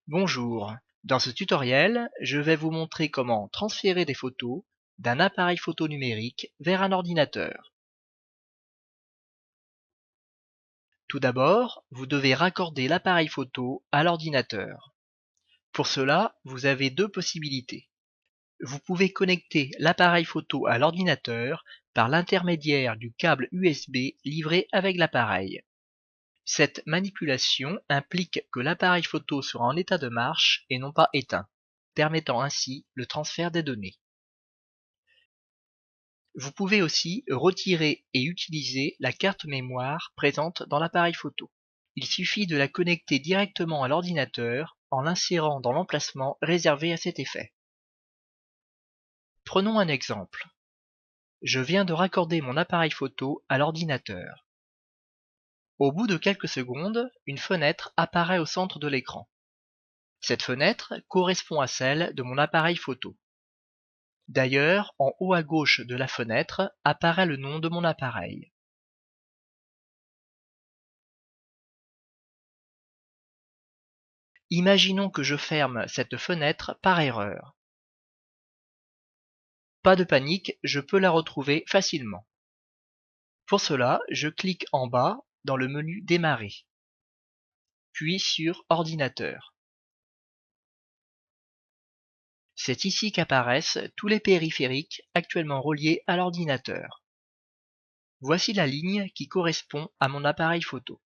Bonjour, dans ce tutoriel, je vais vous montrer comment transférer des photos d'un appareil photo numérique vers un ordinateur. Tout d'abord, vous devez raccorder l'appareil photo à l'ordinateur. Pour cela, vous avez deux possibilités. Vous pouvez connecter l'appareil photo à l'ordinateur par l'intermédiaire du câble USB livré avec l'appareil. Cette manipulation implique que l'appareil photo sera en état de marche et non pas éteint, permettant ainsi le transfert des données. Vous pouvez aussi retirer et utiliser la carte mémoire présente dans l'appareil photo. Il suffit de la connecter directement à l'ordinateur en l'insérant dans l'emplacement réservé à cet effet. Prenons un exemple. Je viens de raccorder mon appareil photo à l'ordinateur. Au bout de quelques secondes, une fenêtre apparaît au centre de l'écran. Cette fenêtre correspond à celle de mon appareil photo. D'ailleurs, en haut à gauche de la fenêtre apparaît le nom de mon appareil. Imaginons que je ferme cette fenêtre par erreur. Pas de panique, je peux la retrouver facilement. Pour cela, je clique en bas dans le menu Démarrer, puis sur Ordinateur. C'est ici qu'apparaissent tous les périphériques actuellement reliés à l'ordinateur. Voici la ligne qui correspond à mon appareil photo.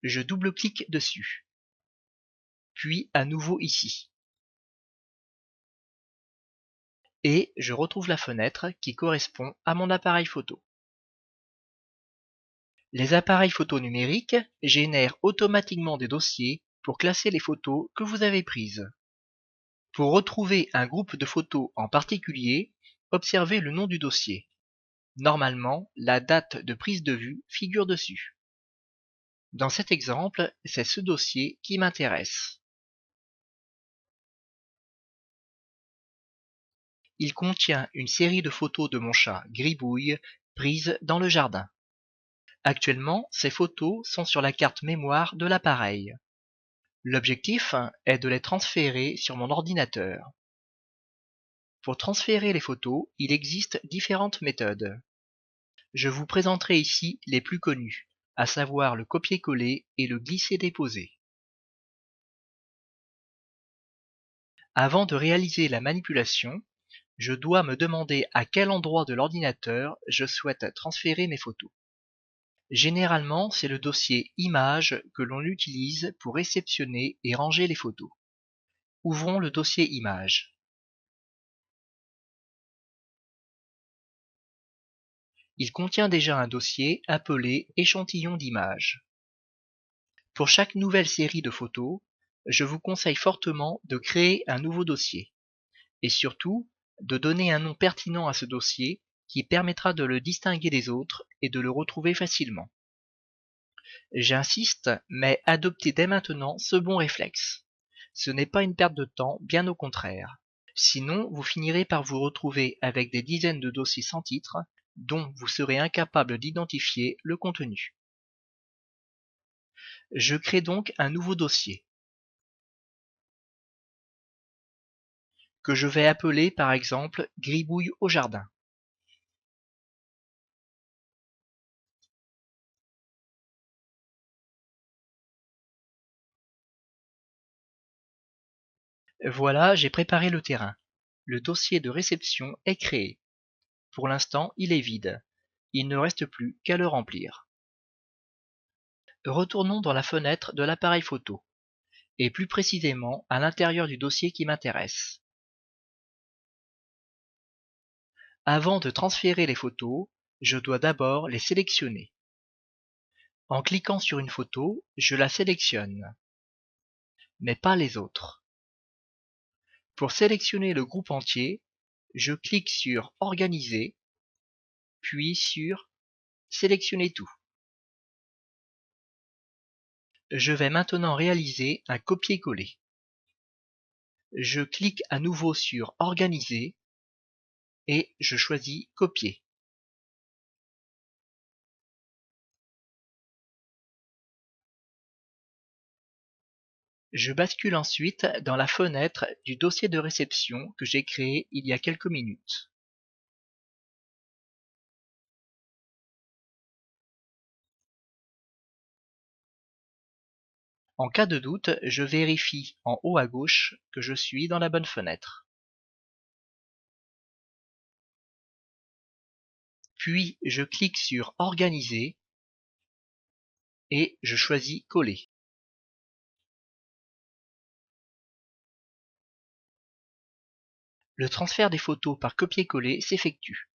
Je double-clique dessus, puis à nouveau ici. Et je retrouve la fenêtre qui correspond à mon appareil photo. Les appareils photo numériques génèrent automatiquement des dossiers pour classer les photos que vous avez prises. Pour retrouver un groupe de photos en particulier, observez le nom du dossier. Normalement, la date de prise de vue figure dessus. Dans cet exemple, c'est ce dossier qui m'intéresse. Il contient une série de photos de mon chat Gribouille prises dans le jardin. Actuellement, ces photos sont sur la carte mémoire de l'appareil. L'objectif est de les transférer sur mon ordinateur. Pour transférer les photos, il existe différentes méthodes. Je vous présenterai ici les plus connues, à savoir le copier-coller et le glisser-déposer. Avant de réaliser la manipulation, je dois me demander à quel endroit de l'ordinateur je souhaite transférer mes photos. Généralement, c'est le dossier Images que l'on utilise pour réceptionner et ranger les photos. Ouvrons le dossier Images. Il contient déjà un dossier appelé Échantillon d'images. Pour chaque nouvelle série de photos, je vous conseille fortement de créer un nouveau dossier, et surtout de donner un nom pertinent à ce dossier qui permettra de le distinguer des autres et de le retrouver facilement. J'insiste, mais adoptez dès maintenant ce bon réflexe. Ce n'est pas une perte de temps, bien au contraire. Sinon, vous finirez par vous retrouver avec des dizaines de dossiers sans titre, dont vous serez incapable d'identifier le contenu. Je crée donc un nouveau dossier, que je vais appeler par exemple Gribouille au jardin. Voilà, j'ai préparé le terrain. Le dossier de réception est créé. Pour l'instant, il est vide. Il ne reste plus qu'à le remplir. Retournons dans la fenêtre de l'appareil photo, et plus précisément à l'intérieur du dossier qui m'intéresse. Avant de transférer les photos, je dois d'abord les sélectionner. En cliquant sur une photo, je la sélectionne, mais pas les autres. Pour sélectionner le groupe entier, je clique sur Organiser, puis sur Sélectionner tout. Je vais maintenant réaliser un copier-coller. Je clique à nouveau sur Organiser et je choisis Copier. Je bascule ensuite dans la fenêtre du dossier de réception que j'ai créé il y a quelques minutes. En cas de doute, je vérifie en haut à gauche que je suis dans la bonne fenêtre. Puis je clique sur Organiser et je choisis Coller. Le transfert des photos par copier-coller s'effectue.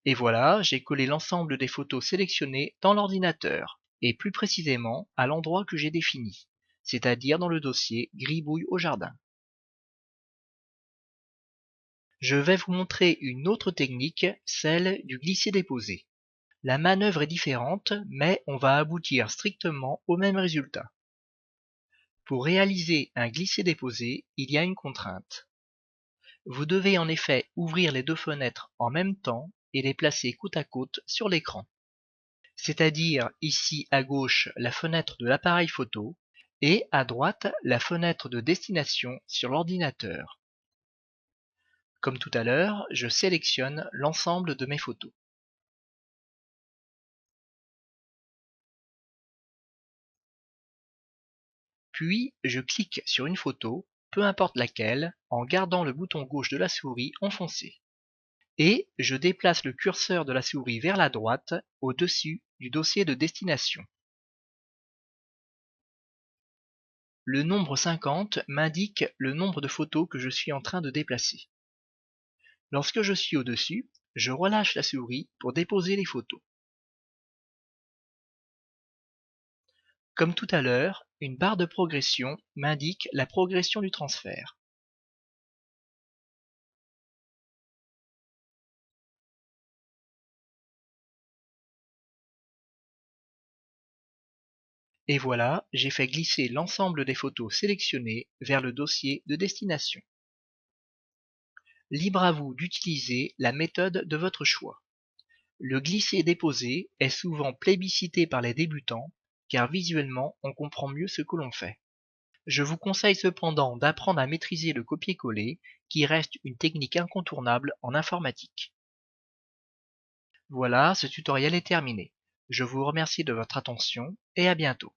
Et voilà, j'ai collé l'ensemble des photos sélectionnées dans l'ordinateur, et plus précisément à l'endroit que j'ai défini, c'est-à-dire dans le dossier Gribouille au jardin. Je vais vous montrer une autre technique, celle du glisser-déposer. La manœuvre est différente, mais on va aboutir strictement au même résultat. Pour réaliser un glisser-déposer, il y a une contrainte. Vous devez en effet ouvrir les deux fenêtres en même temps et les placer côte à côte sur l'écran. C'est-à-dire ici à gauche la fenêtre de l'appareil photo et à droite la fenêtre de destination sur l'ordinateur. Comme tout à l'heure, je sélectionne l'ensemble de mes photos. Puis je clique sur une photo, peu importe laquelle, en gardant le bouton gauche de la souris enfoncé. Et je déplace le curseur de la souris vers la droite, au-dessus du dossier de destination. Le nombre 50 m'indique le nombre de photos que je suis en train de déplacer. Lorsque je suis au-dessus, je relâche la souris pour déposer les photos. Comme tout à l'heure, une barre de progression m'indique la progression du transfert. Et voilà, j'ai fait glisser l'ensemble des photos sélectionnées vers le dossier de destination. Libre à vous d'utiliser la méthode de votre choix. Le glisser-déposer est souvent plébiscité par les débutants, car visuellement on comprend mieux ce que l'on fait. Je vous conseille cependant d'apprendre à maîtriser le copier-coller, qui reste une technique incontournable en informatique. Voilà, ce tutoriel est terminé. Je vous remercie de votre attention et à bientôt.